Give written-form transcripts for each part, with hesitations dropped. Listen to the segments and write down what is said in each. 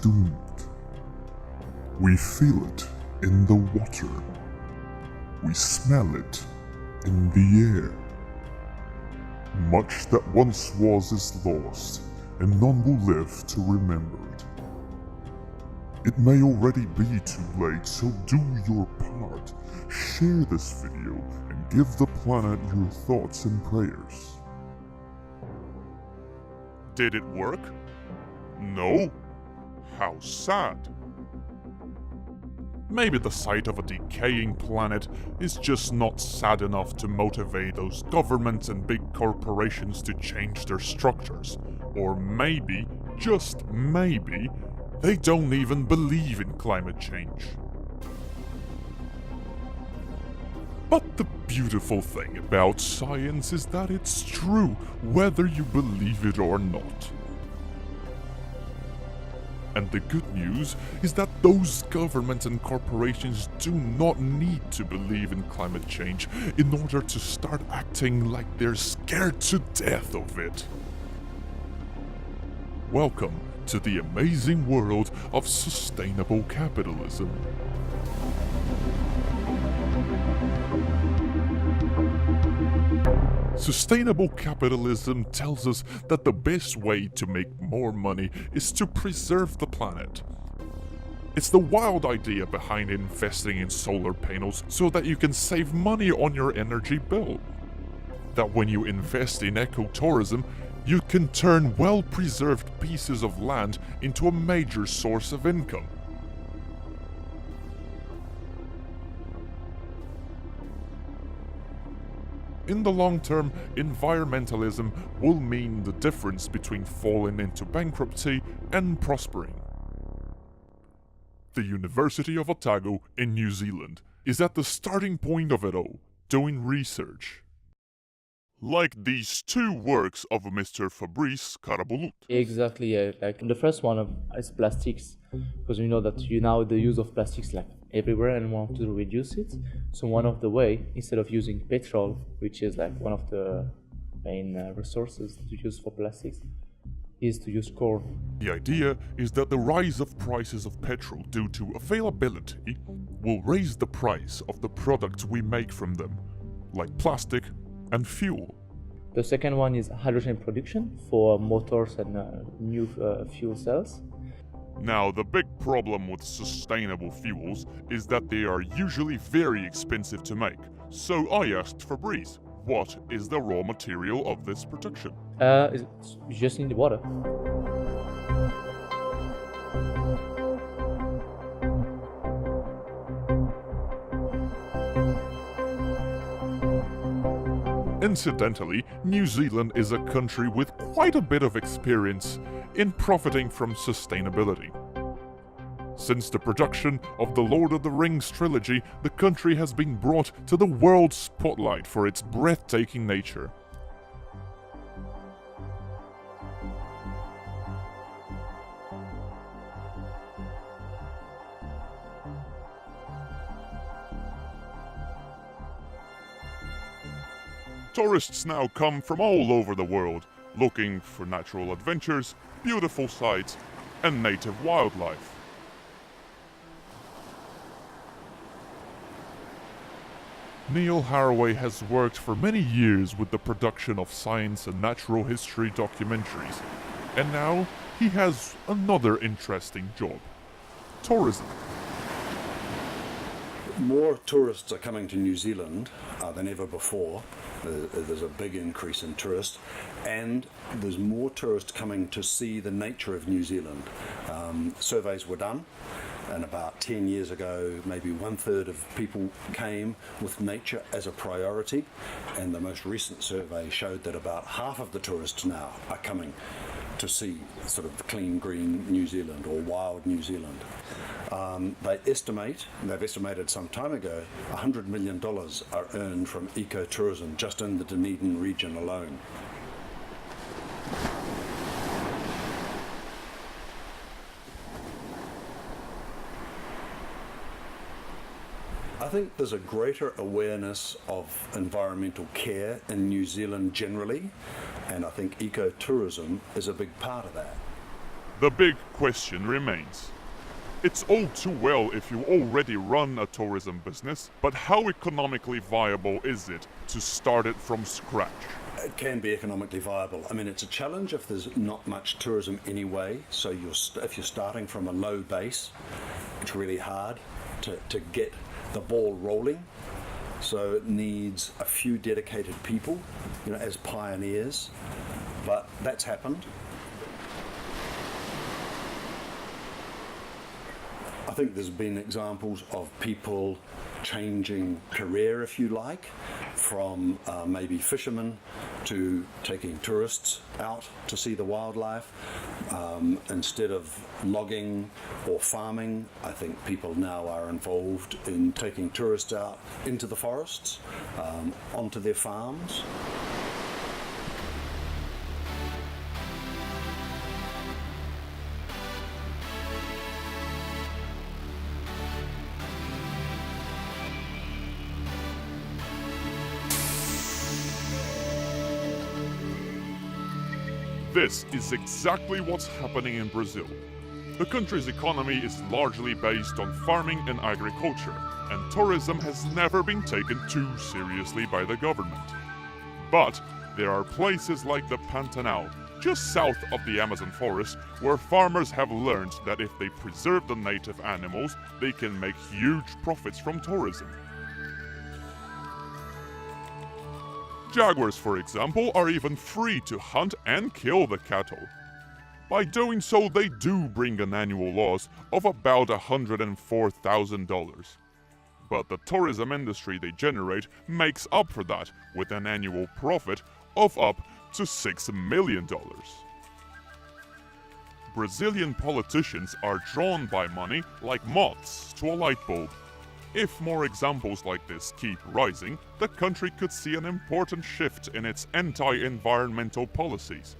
doomed. We feel it in the water. We smell it in the air. Much that once was is lost, and none will live to remember it. It may already be too late, so do your part. Share this video and give the planet your thoughts and prayers. Did it work? No? How sad. Maybe the sight of a decaying planet is just not sad enough to motivate those governments and big corporations to change their structures. Or maybe, just maybe, they don't even believe in climate change. But the beautiful thing about science is that it's true, whether you believe it or not. And the good news is that those governments and corporations do not need to believe in climate change in order to start acting like they're scared to death of it. Welcome to the amazing world of sustainable capitalism. Sustainable capitalism tells us that the best way to make more money is to preserve the planet. It's the wild idea behind investing in solar panels so that you can save money on your energy bill. That when you invest in ecotourism, you can turn well-preserved pieces of land into a major source of income. In the long term, environmentalism will mean the difference between falling into bankruptcy and prospering. The University of Otago in New Zealand is at the starting point of it all, doing research. Like these two works of Mr. Fabrice Carabolut. Exactly, yeah. Like the first one is plastics, because we know that now the use of plastics like everywhere and want to reduce it. So one of the way, instead of using petrol, which is like one of the main resources to use for plastics, is to use coal. The idea is that the rise of prices of petrol due to availability will raise the price of the products we make from them, like plastic and fuel. The second one is hydrogen production for motors and new fuel cells. Now, the big problem with sustainable fuels is that they are usually very expensive to make. So I asked Fabrice, what is the raw material of this production? It's just in the water. Incidentally, New Zealand is a country with quite a bit of experience in profiting from sustainability. Since the production of the Lord of the Rings trilogy, the country has been brought to the world spotlight for its breathtaking nature. Tourists now come from all over the world, looking for natural adventures, beautiful sights, and native wildlife. Neil Haraway has worked for many years with the production of science and natural history documentaries, and now he has another interesting job: tourism. More tourists are coming to New Zealand than ever before. There's a big increase in tourists, and there's more tourists coming to see the nature of New Zealand. Surveys were done, and about 10 years ago, maybe 1/3 of people came with nature as a priority, and the most recent survey showed that about half of the tourists now are coming to see sort of clean, green New Zealand or wild New Zealand. They've estimated some time ago, $100 million are earned from ecotourism just in the Dunedin region alone. I think there's a greater awareness of environmental care in New Zealand generally, and I think ecotourism is a big part of that. The big question remains. It's all too well if you already run a tourism business, but how economically viable is it to start it from scratch? It can be economically viable. I mean, it's a challenge if there's not much tourism anyway, so if you're starting from a low base, it's really hard to get the ball rolling. So it needs a few dedicated people, as pioneers, but that's happened. I think there's been examples of people changing career, if you like, from maybe fishermen to taking tourists out to see the wildlife. Instead of logging or farming, I think people now are involved in taking tourists out into the forests, onto their farms. This is exactly what's happening in Brazil. The country's economy is largely based on farming and agriculture, and tourism has never been taken too seriously by the government. But there are places like the Pantanal, just south of the Amazon forest, where farmers have learned that if they preserve the native animals, they can make huge profits from tourism. Jaguars, for example, are even free to hunt and kill the cattle. By doing so, they do bring an annual loss of about $104,000. But the tourism industry they generate makes up for that with an annual profit of up to $6 million. Brazilian politicians are drawn by money like moths to a light bulb. If more examples like this keep rising, the country could see an important shift in its anti-environmental policies,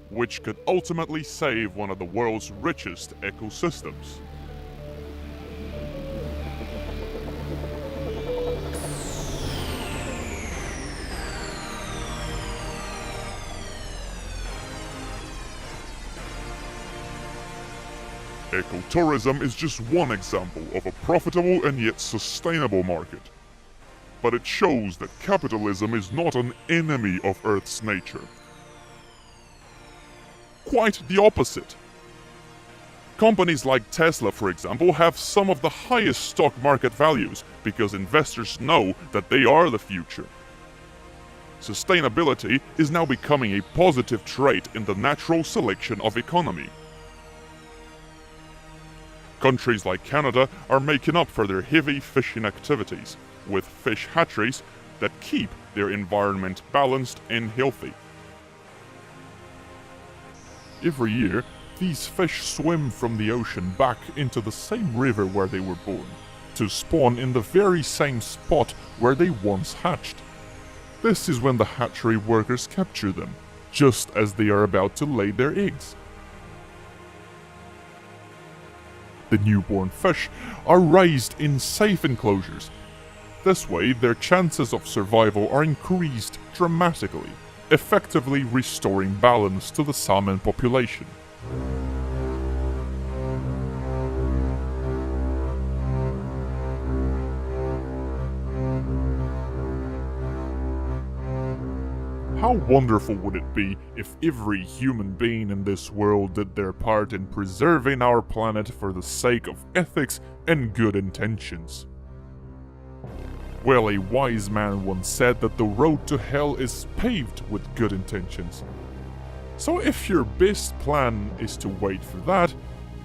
which could ultimately save one of the world's richest ecosystems. Ecotourism is just one example of a profitable and yet sustainable market. But it shows that capitalism is not an enemy of Earth's nature. Quite the opposite. Companies like Tesla, for example, have some of the highest stock market values because investors know that they are the future. Sustainability is now becoming a positive trait in the natural selection of economy. Countries like Canada are making up for their heavy fishing activities with fish hatcheries that keep their environment balanced and healthy. Every year, these fish swim from the ocean back into the same river where they were born, to spawn in the very same spot where they once hatched. This is when the hatchery workers capture them, just as they are about to lay their eggs. The newborn fish are raised in safe enclosures. This way, their chances of survival are increased dramatically, effectively restoring balance to the salmon population. How wonderful would it be if every human being in this world did their part in preserving our planet for the sake of ethics and good intentions? Well, a wise man once said that the road to hell is paved with good intentions. So if your best plan is to wait for that,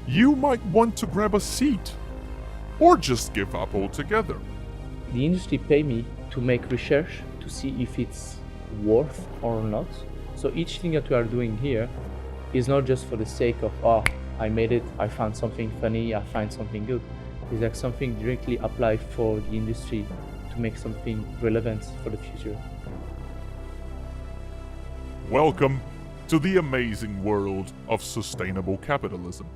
you might want to grab a seat. Or just give up altogether. The industry pay me to make research to see if it's worth or not. So each thing that we are doing here is not just for the sake of, I made it, I found something funny, I find something good. It's like something directly applied for the industry to make something relevant for the future. Welcome to the amazing world of sustainable capitalism.